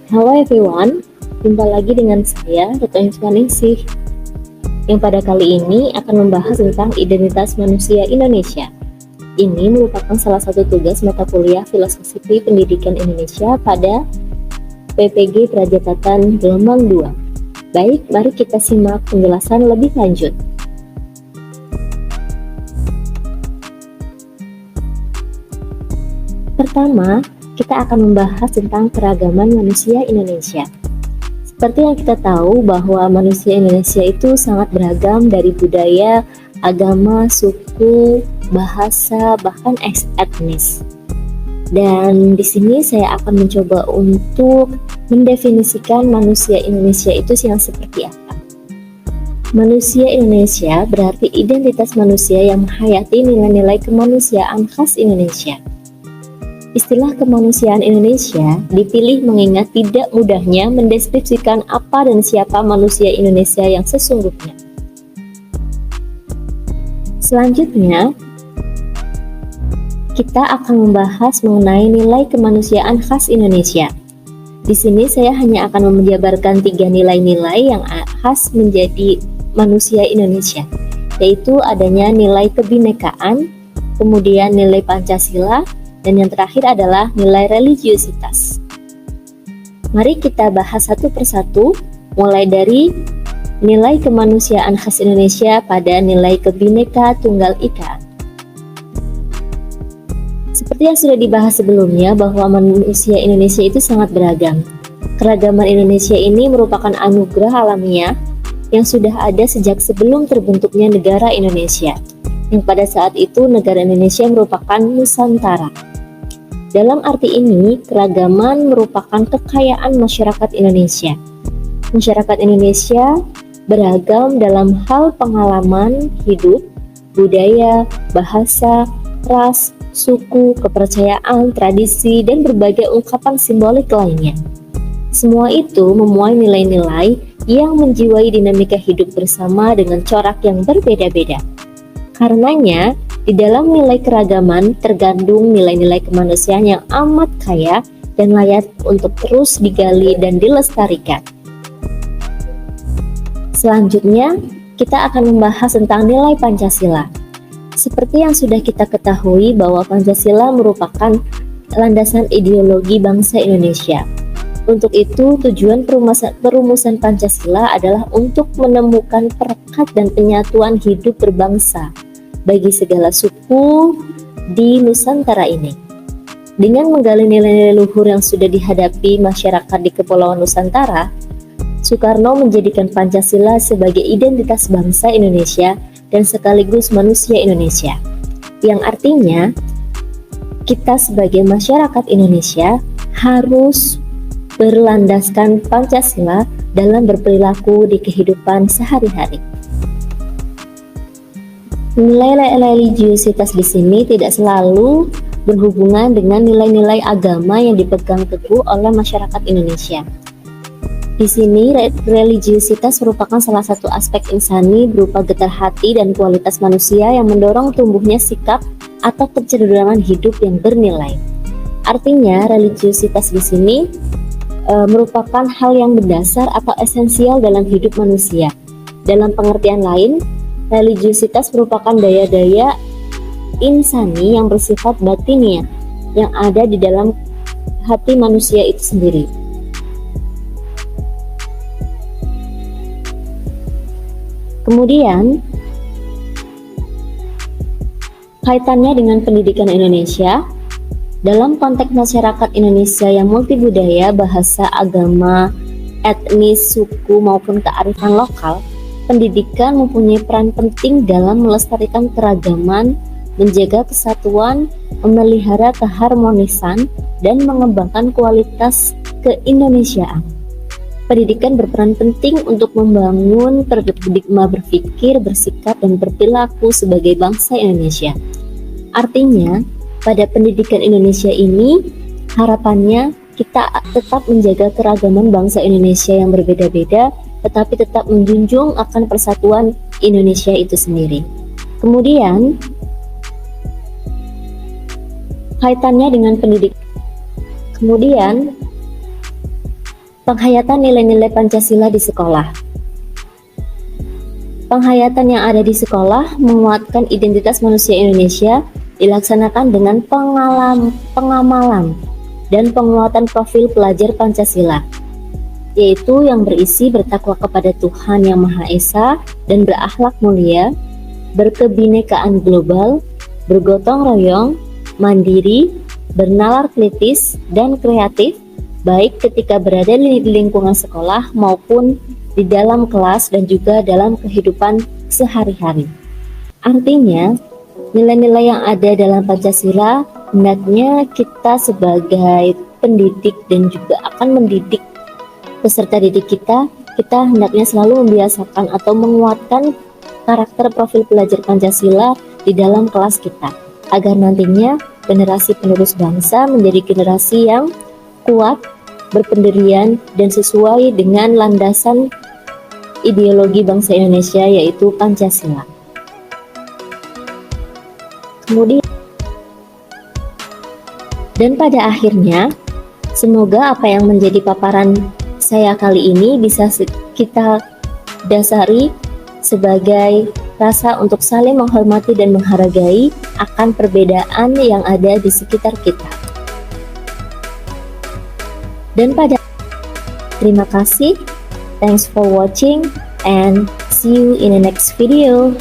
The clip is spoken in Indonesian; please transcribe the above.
Halo everyone, jumpa lagi dengan saya, Dr. Ningsih, yang pada kali ini akan membahas tentang identitas manusia Indonesia. Ini merupakan salah satu tugas mata kuliah Filosofi Pendidikan Indonesia pada PPG Praja-Tatan Gelombang 2. Baik, mari kita simak penjelasan lebih lanjut. Pertama, kita akan membahas tentang keragaman manusia Indonesia. Seperti yang kita tahu bahwa manusia Indonesia itu sangat beragam dari budaya, agama, suku, bahasa, bahkan etnis. Dan di sini saya akan mencoba untuk mendefinisikan manusia Indonesia itu yang seperti apa. Manusia Indonesia berarti identitas manusia yang menghayati nilai-nilai kemanusiaan khas Indonesia. Istilah kemanusiaan Indonesia dipilih mengingat tidak mudahnya mendeskripsikan apa dan siapa manusia Indonesia yang sesungguhnya. Selanjutnya, kita akan membahas mengenai nilai kemanusiaan khas Indonesia. Di sini saya hanya akan menjabarkan 3 nilai-nilai yang khas menjadi manusia Indonesia, yaitu adanya nilai kebinekaan, kemudian nilai Pancasila, dan yang terakhir adalah nilai religiusitas. Mari kita bahas satu persatu, mulai dari nilai kemanusiaan khas Indonesia pada nilai Kebhinneka Tunggal Ika. Seperti yang sudah dibahas sebelumnya bahwa manusia Indonesia itu sangat beragam. Keragaman Indonesia ini merupakan anugerah alamiah yang sudah ada sejak sebelum terbentuknya negara Indonesia, yang pada saat itu negara Indonesia merupakan Nusantara. Dalam arti ini, keragaman merupakan kekayaan masyarakat Indonesia. Masyarakat Indonesia beragam dalam hal pengalaman hidup, budaya, bahasa, ras, suku, kepercayaan, tradisi, dan berbagai ungkapan simbolik lainnya. Semua itu memuai nilai-nilai yang menjiwai dinamika hidup bersama dengan corak yang berbeda-beda. Karenanya, di dalam nilai keragaman tergandung nilai-nilai kemanusiaan yang amat kaya dan layak untuk terus digali dan dilestarikan. Selanjutnya, kita akan membahas tentang nilai Pancasila. Seperti yang sudah kita ketahui bahwa Pancasila merupakan landasan ideologi bangsa Indonesia. Untuk itu, tujuan perumusan Pancasila adalah untuk menemukan perekat dan penyatuan hidup berbangsa bagi segala suku di Nusantara ini. Dengan menggali nilai-nilai luhur yang sudah dihadapi masyarakat di Kepulauan Nusantara, Soekarno menjadikan Pancasila sebagai identitas bangsa Indonesia dan sekaligus manusia Indonesia, yang artinya kita sebagai masyarakat Indonesia harus berlandaskan Pancasila dalam berperilaku di kehidupan sehari-hari. Nilai religiusitas di sini tidak selalu berhubungan dengan nilai-nilai agama yang dipegang teguh oleh masyarakat Indonesia. Di sini, religiusitas merupakan salah satu aspek insani berupa getar hati dan kualitas manusia yang mendorong tumbuhnya sikap atau kecenderungan hidup yang bernilai. Artinya, religiusitas di sini merupakan hal yang mendasar atau esensial dalam hidup manusia. Dalam pengertian lain, religiusitas merupakan daya-daya insani yang bersifat batiniah yang ada di dalam hati manusia itu sendiri. Kemudian, kaitannya dengan pendidikan Indonesia, dalam konteks masyarakat Indonesia yang multibudaya, bahasa, agama, etnis, suku, maupun kearifan lokal, pendidikan mempunyai peran penting dalam melestarikan keragaman, menjaga kesatuan, memelihara keharmonisan, dan mengembangkan kualitas keindonesiaan. Pendidikan berperan penting untuk membangun paradigma berpikir, bersikap, dan berperilaku sebagai bangsa Indonesia. Artinya, pada pendidikan Indonesia ini, harapannya kita tetap menjaga keragaman bangsa Indonesia yang berbeda-beda, tetapi tetap menjunjung akan persatuan Indonesia itu sendiri. Kemudian, kaitannya dengan pendidikan. Kemudian, Penghayatan nilai-nilai Pancasila di sekolah. Penghayatan yang ada di sekolah menguatkan identitas manusia Indonesia dilaksanakan dengan pengamalan dan penguatan profil pelajar Pancasila, yaitu yang berisi bertakwa kepada Tuhan Yang Maha Esa dan berakhlak mulia, berkebinekaan global, bergotong royong, mandiri, bernalar kritis dan kreatif, baik ketika berada di lingkungan sekolah maupun di dalam kelas dan juga dalam kehidupan sehari-hari. Artinya, nilai-nilai yang ada dalam Pancasila hendaknya kita sebagai pendidik dan juga akan mendidik peserta didik kita hendaknya selalu membiasakan atau menguatkan karakter profil pelajar Pancasila di dalam kelas kita, agar nantinya generasi penerus bangsa menjadi generasi yang kuat, berpendirian, dan sesuai dengan landasan ideologi bangsa Indonesia, yaitu Pancasila. Kemudian, dan pada akhirnya, semoga apa yang menjadi paparan saya kali ini bisa kita dasari sebagai rasa untuk saling menghormati dan menghargai akan perbedaan yang ada di sekitar kita. Dan terima kasih, thanks for watching and see you in the next video.